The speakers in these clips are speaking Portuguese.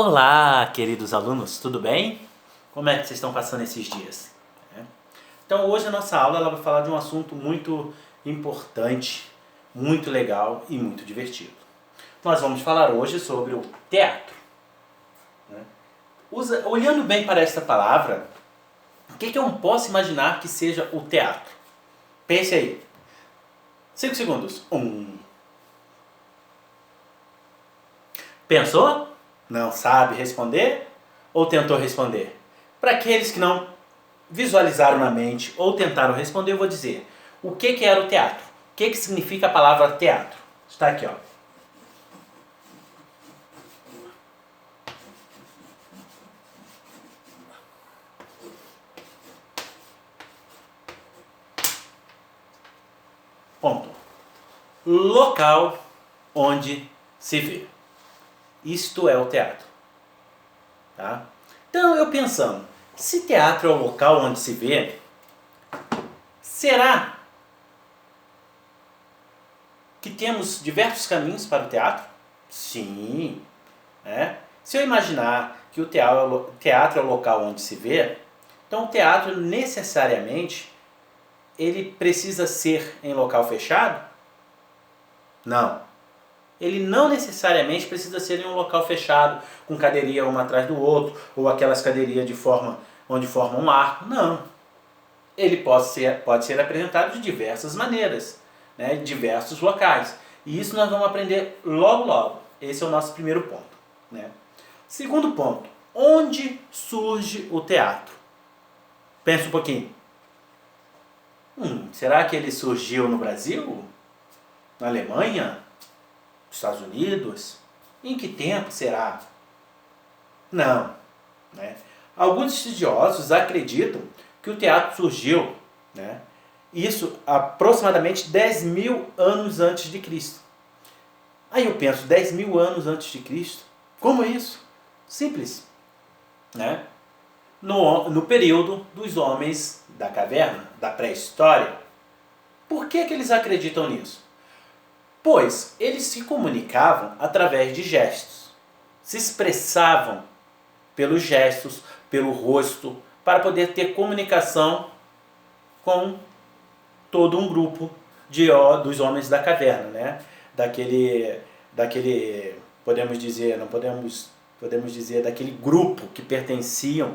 Olá, queridos alunos, tudo bem? Como é que vocês estão passando esses dias? Então hoje a nossa aula ela vai falar de um assunto muito importante, muito legal e muito divertido. Nós vamos falar hoje sobre o teatro. Olhando bem para esta palavra, o que eu posso imaginar que seja o teatro? Pense aí. 5 segundos. Pensou? Não sabe responder? Ou tentou responder? Para aqueles que não visualizaram na mente ou tentaram responder, eu vou dizer o que era o teatro. O que significa a palavra teatro? Está aqui, ó. Ponto. Local onde se vê. Isto é o teatro. Tá? Então eu pensando, se teatro é o local onde se vê, será que temos diversos caminhos para o teatro? Sim. Se eu imaginar que o teatro é o local onde se vê, então o teatro necessariamente ele precisa ser em local fechado? Não. Ele não necessariamente precisa ser em um local fechado, com cadeirinha uma atrás do outro, ou aquelas cadeirinhas onde formam um arco. Não. Ele pode ser apresentado de diversas maneiras, em diversos locais. E isso nós vamos aprender logo logo. Esse é o nosso primeiro ponto. Segundo ponto, onde surge o teatro? Pensa um pouquinho. Será que ele surgiu no Brasil? Na Alemanha? Nos Estados Unidos? Em que tempo será? Não. Alguns estudiosos acreditam que o teatro surgiu, isso aproximadamente 10 mil anos antes de Cristo. Aí eu penso, 10 mil anos antes de Cristo? Como isso? Simples. No período dos homens da caverna, da pré-história. Por que eles acreditam nisso? Pois eles se comunicavam através de gestos. Se expressavam pelos gestos, pelo rosto, para poder ter comunicação com todo um grupo dos homens da caverna, podemos dizer, daquele grupo que pertenciam,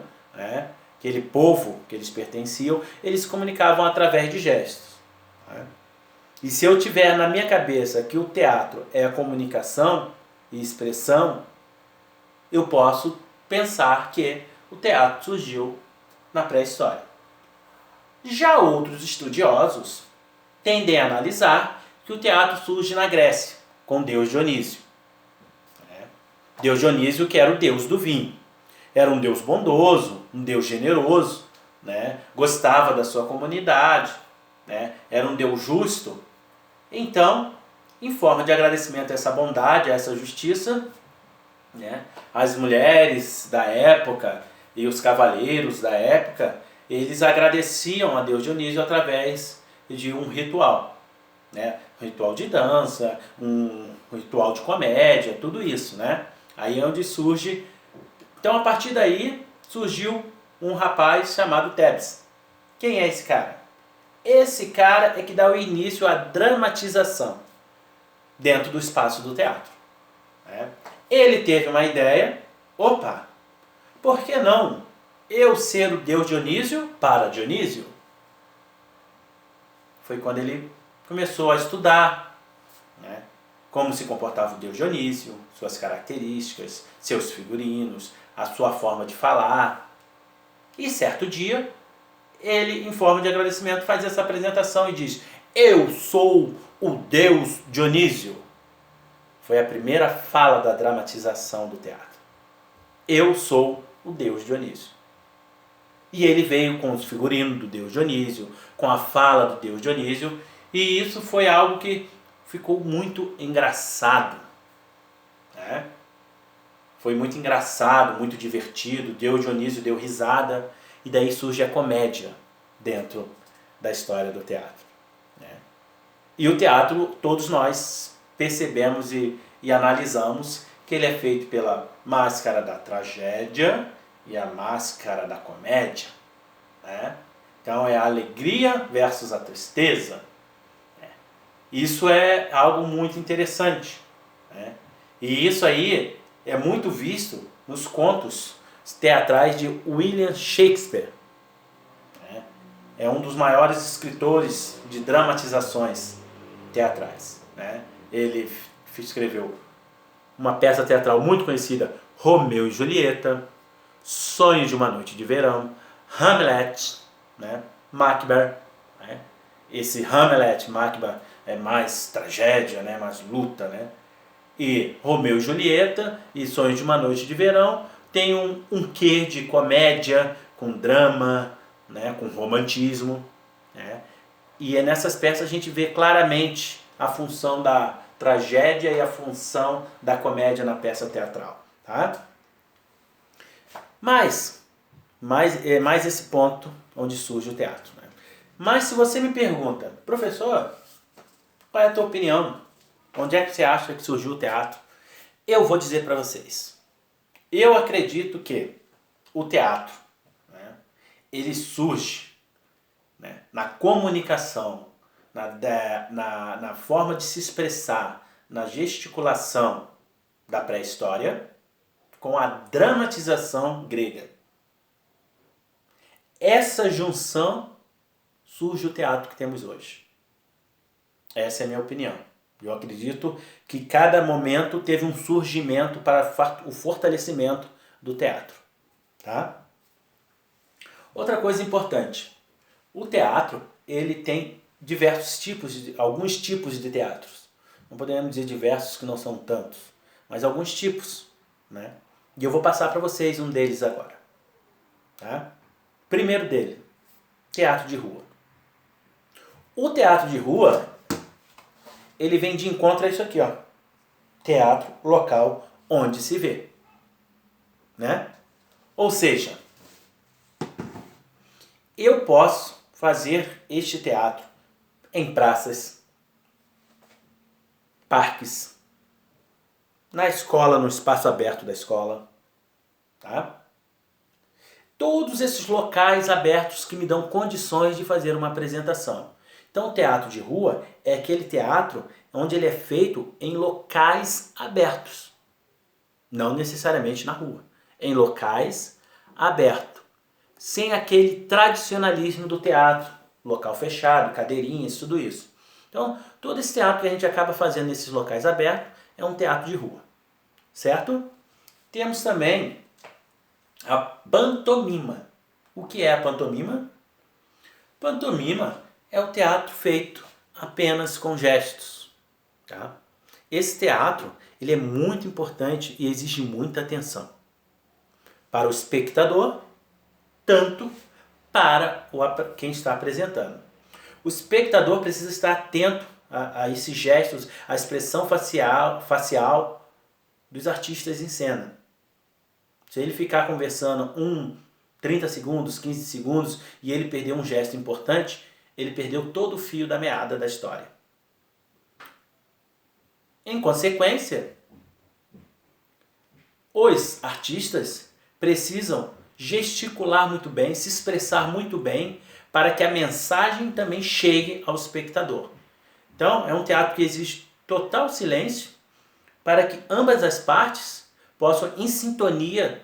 aquele povo que eles pertenciam, eles se comunicavam através de gestos. E se eu tiver na minha cabeça que o teatro é a comunicação e expressão, eu posso pensar que o teatro surgiu na pré-história. Já outros estudiosos tendem a analisar que o teatro surge na Grécia, com Deus Dionísio. Deus Dionísio, que era o deus do vinho. Era um deus bondoso, um deus generoso, gostava da sua comunidade, era um deus justo. Então, em forma de agradecimento a essa bondade, a essa justiça, as mulheres da época e os cavaleiros da época, eles agradeciam a Deus Dionísio através de um ritual. Um ritual de dança, um ritual de comédia, tudo isso. Aí é onde surge. Então, a partir daí, surgiu um rapaz chamado Tebes. Quem é esse cara? Esse cara é que dá o início à dramatização dentro do espaço do teatro. Ele teve uma ideia, por que não eu ser o deus Dionísio para Dionísio? Foi quando ele começou a estudar como se comportava o deus Dionísio, suas características, seus figurinos, a sua forma de falar. E certo dia, ele, em forma de agradecimento, faz essa apresentação e diz: eu sou o deus Dionísio. Foi a primeira fala da dramatização do teatro. Eu sou o deus Dionísio. E ele veio com os figurinos do deus Dionísio, com a fala do deus Dionísio, e isso foi algo que ficou muito engraçado. Foi muito engraçado, muito divertido, Deus Dionísio deu risada, e daí surge a comédia dentro da história do teatro. E o teatro, todos nós percebemos e analisamos que ele é feito pela máscara da tragédia e a máscara da comédia, né? Então é a alegria versus a tristeza. Isso é algo muito interessante, né? E isso aí é muito visto nos contos teatrais de William Shakespeare, né? É um dos maiores escritores de dramatizações teatrais, né? Ele escreveu uma peça teatral muito conhecida, Romeu e Julieta, Sonho de uma Noite de Verão, Hamlet, né? Macbeth, né? Esse Hamlet, Macbeth é mais tragédia, né? Mais luta, né? E Romeu e Julieta e Sonho de uma Noite de Verão tem um quê de comédia com drama, né? Com romantismo, né? E é nessas peças a gente vê claramente a função da tragédia e a função da comédia na peça teatral, tá? É mais esse ponto onde surge o teatro, né? Mas se você me pergunta, professor, qual é a tua opinião? Onde é que você acha que surgiu o teatro? Eu vou dizer para vocês. Eu acredito que o teatro, né, ele surge, né, na comunicação, na forma de se expressar, na gesticulação da pré-história, com a dramatização grega. Essa junção surge o teatro que temos hoje. Essa é a minha opinião. Eu acredito que cada momento teve um surgimento para o fortalecimento do teatro. Tá? Outra coisa importante. O teatro, ele tem diversos tipos, alguns tipos de teatros. Não podemos dizer diversos que não são tantos, mas alguns tipos, né? E eu vou passar para vocês um deles agora. Tá? Primeiro dele, teatro de rua. O teatro de rua, ele vem de encontro a isso aqui, ó. Teatro local onde se vê, né? Ou seja, eu posso fazer este teatro em praças, parques, na escola, no espaço aberto da escola, tá? Todos esses locais abertos que me dão condições de fazer uma apresentação. Então, o teatro de rua é aquele teatro onde ele é feito em locais abertos. Não necessariamente na rua. Em locais abertos. Sem aquele tradicionalismo do teatro. Local fechado, cadeirinhas, tudo isso. Então, todo esse teatro que a gente acaba fazendo nesses locais abertos é um teatro de rua. Certo? Temos também a pantomima. O que é a pantomima? Pantomima é o teatro feito apenas com gestos. Tá? Esse teatro ele é muito importante e exige muita atenção. Para o espectador, tanto para quem está apresentando. O espectador precisa estar atento a esses gestos, à expressão facial dos artistas em cena. Se ele ficar conversando 30 segundos, 15 segundos e ele perder um gesto importante, ele perdeu todo o fio da meada da história. Em consequência, os artistas precisam gesticular muito bem, se expressar muito bem, para que a mensagem também chegue ao espectador. Então, é um teatro que exige total silêncio para que ambas as partes possam, em sintonia,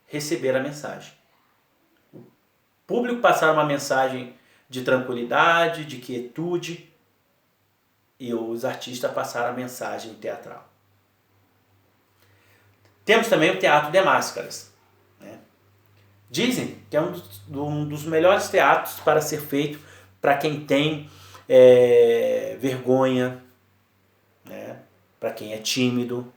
receber a mensagem. O público passar uma mensagem de tranquilidade, de quietude, e os artistas passaram a mensagem teatral. Temos também o teatro de máscaras. Né? Dizem que é um dos melhores teatros para ser feito para quem tem vergonha, né? Para quem é tímido.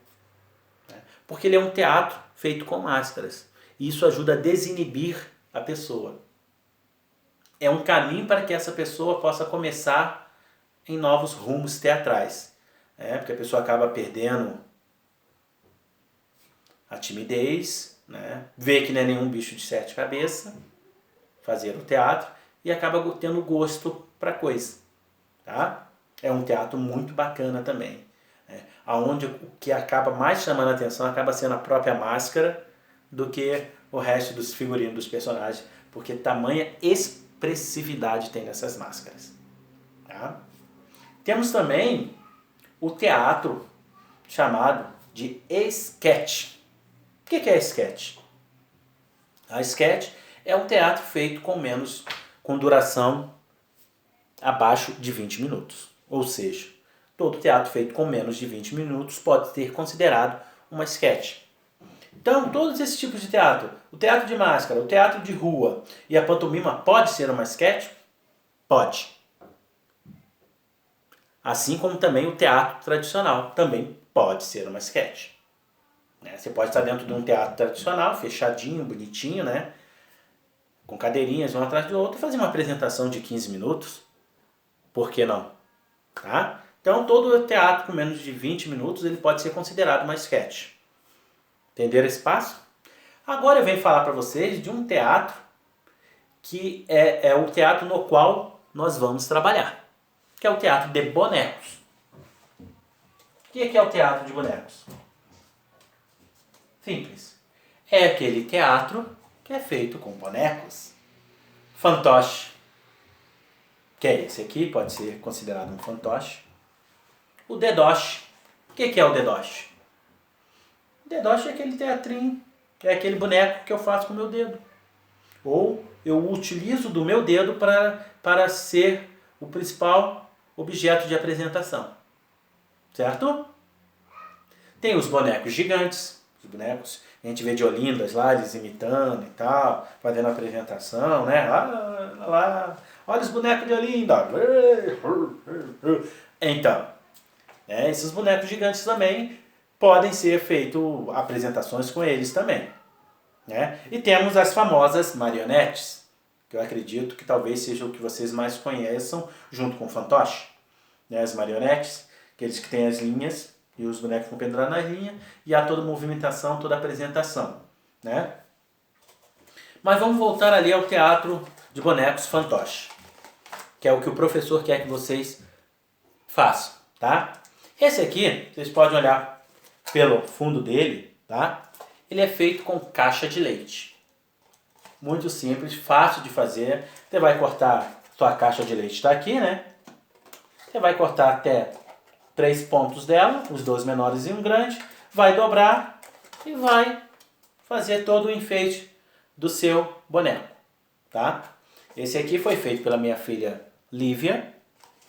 Né? Porque ele é um teatro feito com máscaras. E isso ajuda a desinibir a pessoa. É um caminho para que essa pessoa possa começar em novos rumos teatrais. Porque a pessoa acaba perdendo a timidez, né? Vê que não é nenhum bicho de sete cabeças, fazer o teatro, e acaba tendo gosto para a coisa. Tá? É um teatro muito bacana também. Aonde o que acaba mais chamando a atenção acaba sendo a própria máscara do que o resto dos figurinos dos personagens, porque tamanha expressividade tem nessas máscaras. Tá? Temos também o teatro chamado de sketch. O que é sketch? A sketch é um teatro feito com duração abaixo de 20 minutos. Ou seja, todo teatro feito com menos de 20 minutos pode ser considerado uma sketch. Então, todos esses tipos de teatro, o teatro de máscara, o teatro de rua e a pantomima pode ser uma sketch? Pode. Assim como também o teatro tradicional também pode ser uma sketch. Você pode estar dentro de um teatro tradicional, fechadinho, bonitinho, né? Com cadeirinhas um atrás do outro, e fazer uma apresentação de 15 minutos. Por que não? Tá? Então, todo teatro com menos de 20 minutos ele pode ser considerado uma sketch. Entenderam esse passo? Agora eu venho falar para vocês de um teatro que é o teatro no qual nós vamos trabalhar, que é o teatro de bonecos. O que é o teatro de bonecos? Simples. É aquele teatro que é feito com bonecos. Fantoche, que é esse aqui, pode ser considerado um fantoche. O dedoche. O que é o dedoche? O dedoche é aquele teatrinho, é aquele boneco que eu faço com o meu dedo. Ou eu utilizo do meu dedo para ser o principal objeto de apresentação. Certo? Tem os bonecos gigantes, os bonecos, a gente vê de Olindas lá, eles imitando e tal, fazendo apresentação, né? Lá, olha os bonecos de Olinda. Então, esses bonecos gigantes também podem ser feitas apresentações com eles também. Né? E temos as famosas marionetes, que eu acredito que talvez seja o que vocês mais conheçam, junto com o fantoche. Né? As marionetes, aqueles que têm as linhas, e os bonecos ficam pendurados na linha, e há toda movimentação, toda apresentação. Né? Mas vamos voltar ali ao teatro de bonecos fantoche, que é o que o professor quer que vocês façam. Tá? Esse aqui, vocês podem olhar pelo fundo dele, tá? Ele é feito com caixa de leite. Muito simples, fácil de fazer. Você vai cortar, sua caixa de leite está aqui, né? Você vai cortar até 3 pontos dela, os 2 menores e um grande, vai dobrar e vai fazer todo o enfeite do seu boneco, tá? Esse aqui foi feito pela minha filha Lívia,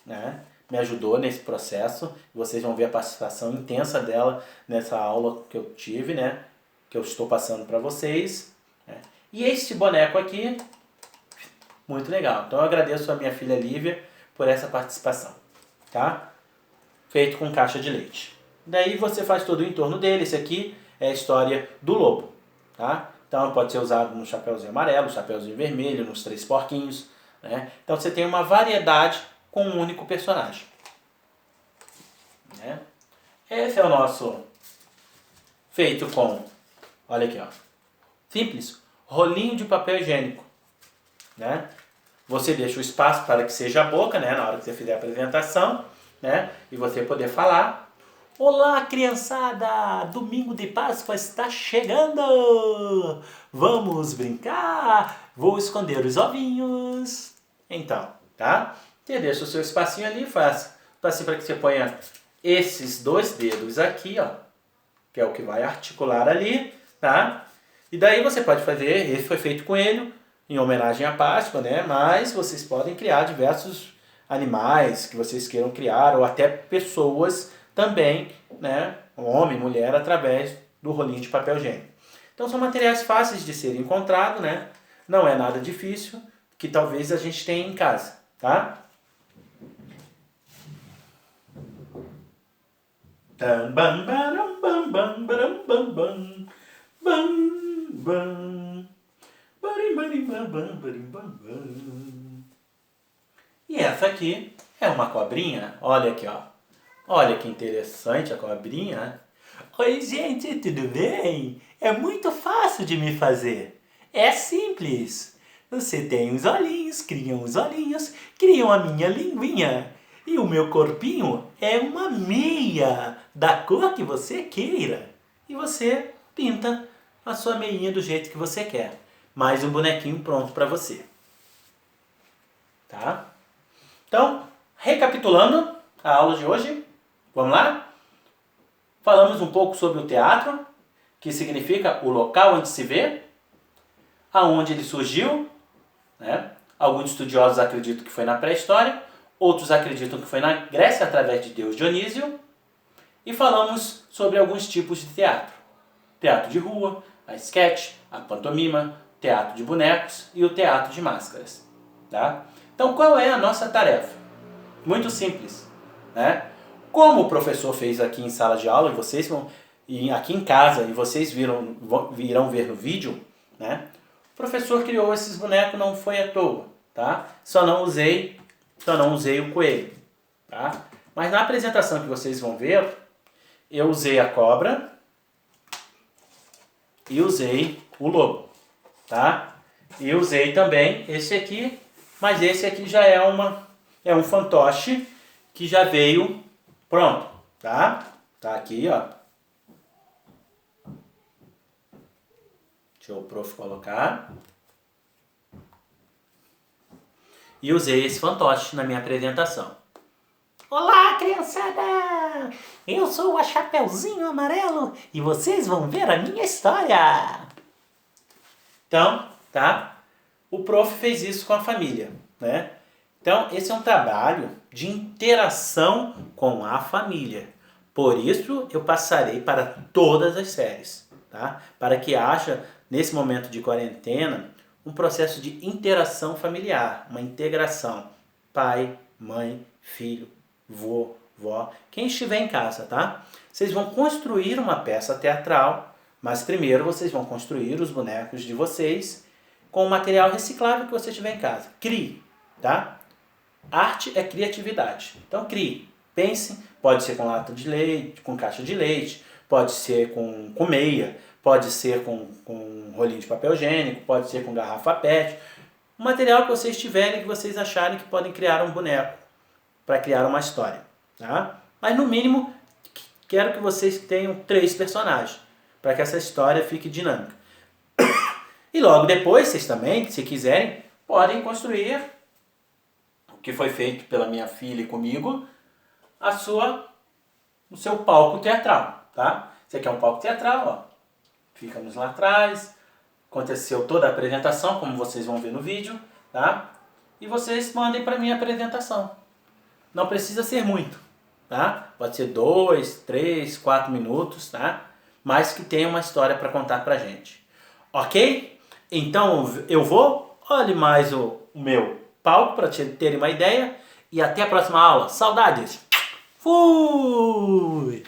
né? Me ajudou nesse processo. Vocês vão ver a participação intensa dela nessa aula que eu tive, né? Que eu estou passando para vocês. Né? E este boneco aqui, muito legal. Então eu agradeço a minha filha Lívia por essa participação, tá? Feito com caixa de leite. Daí você faz todo o entorno dele. Esse aqui é a história do lobo, tá? Então pode ser usado no chapéuzinho amarelo, chapéuzinho vermelho, nos 3 porquinhos, né? Então você tem uma variedade com um único personagem. Né? Esse é o nosso feito com, olha aqui, ó, simples, rolinho de papel higiênico. Né? Você deixa o espaço para que seja a boca, né, na hora que você fizer a apresentação, né, e você poder falar. Olá, criançada! Domingo de Páscoa está chegando! Vamos brincar! Vou esconder os ovinhos. Então, tá? Você deixa o seu espacinho ali, faz espacinho para que você ponha esses 2 dedos aqui, ó, que é o que vai articular ali, tá? E daí você pode fazer, esse foi feito coelho, em homenagem à Páscoa, né? Mas vocês podem criar diversos animais que vocês queiram criar, ou até pessoas também, né? Homem, mulher, através do rolinho de papel higiênico. Então são materiais fáceis de serem encontrados, né? Não é nada difícil, que talvez a gente tenha em casa, tá? E essa aqui é uma cobrinha. Olha aqui, ó. Olha que interessante a cobrinha. Oi, gente, tudo bem? É muito fácil de me fazer. É simples. Você tem os olhinhos, criam a minha linguinha. E o meu corpinho é uma meia da cor que você queira. E você pinta a sua meinha do jeito que você quer. Mais um bonequinho pronto para você. Tá? Então, recapitulando a aula de hoje, vamos lá? Falamos um pouco sobre o teatro, que significa o local onde se vê, aonde ele surgiu, né? Alguns estudiosos acreditam que foi na pré-história, outros acreditam que foi na Grécia através de Deus Dionísio, e falamos sobre alguns tipos de teatro. Teatro de rua, a sketch, a pantomima, teatro de bonecos e o teatro de máscaras. Tá? Então qual é a nossa tarefa? Muito simples. Né? Como o professor fez aqui em sala de aula, e vocês vão, e aqui em casa, e vocês virão ver no vídeo, né? O professor criou esses bonecos, não foi à toa. Tá? Só não usei o coelho. Tá? Mas na apresentação que vocês vão ver, eu usei a cobra e usei o lobo. Tá? E usei também esse aqui, mas esse aqui já é um fantoche que já veio pronto. Tá? Tá aqui, ó. Deixa o prof colocar. E usei esse fantoche na minha apresentação. Olá, criançada! Eu sou a Chapeuzinho Amarelo e vocês vão ver a minha história. Então, tá? O prof fez isso com a família, né? Então, esse é um trabalho de interação com a família. Por isso, eu passarei para todas as séries, tá? Para que haja, nesse momento de quarentena, um processo de interação familiar, uma integração. Pai, mãe, filho, vô, vó, quem estiver em casa, tá? Vocês vão construir uma peça teatral, mas primeiro vocês vão construir os bonecos de vocês com o material reciclável que você tiver em casa. Crie, tá? Arte é criatividade. Então crie, pense, pode ser com lata de leite, com caixa de leite, pode ser com meia, pode ser com um rolinho de papel higiênico, pode ser com garrafa PET. O material que vocês tiverem, que vocês acharem que podem criar um boneco para criar uma história. Tá? Mas no mínimo, quero que vocês tenham 3 personagens, para que essa história fique dinâmica. E logo depois, vocês também, se quiserem, podem construir, o que foi feito pela minha filha e comigo, o seu palco teatral. Tá? Esse aqui é um palco teatral, ó. Ficamos lá atrás, aconteceu toda a apresentação, como vocês vão ver no vídeo, tá? E vocês mandem para mim a apresentação. Não precisa ser muito, tá? Pode ser 2, 3, 4 minutos, tá? Mas que tenha uma história para contar pra gente. Ok? Então eu vou, olhe mais o meu palco para terem uma ideia e até a próxima aula. Saudades! Fui!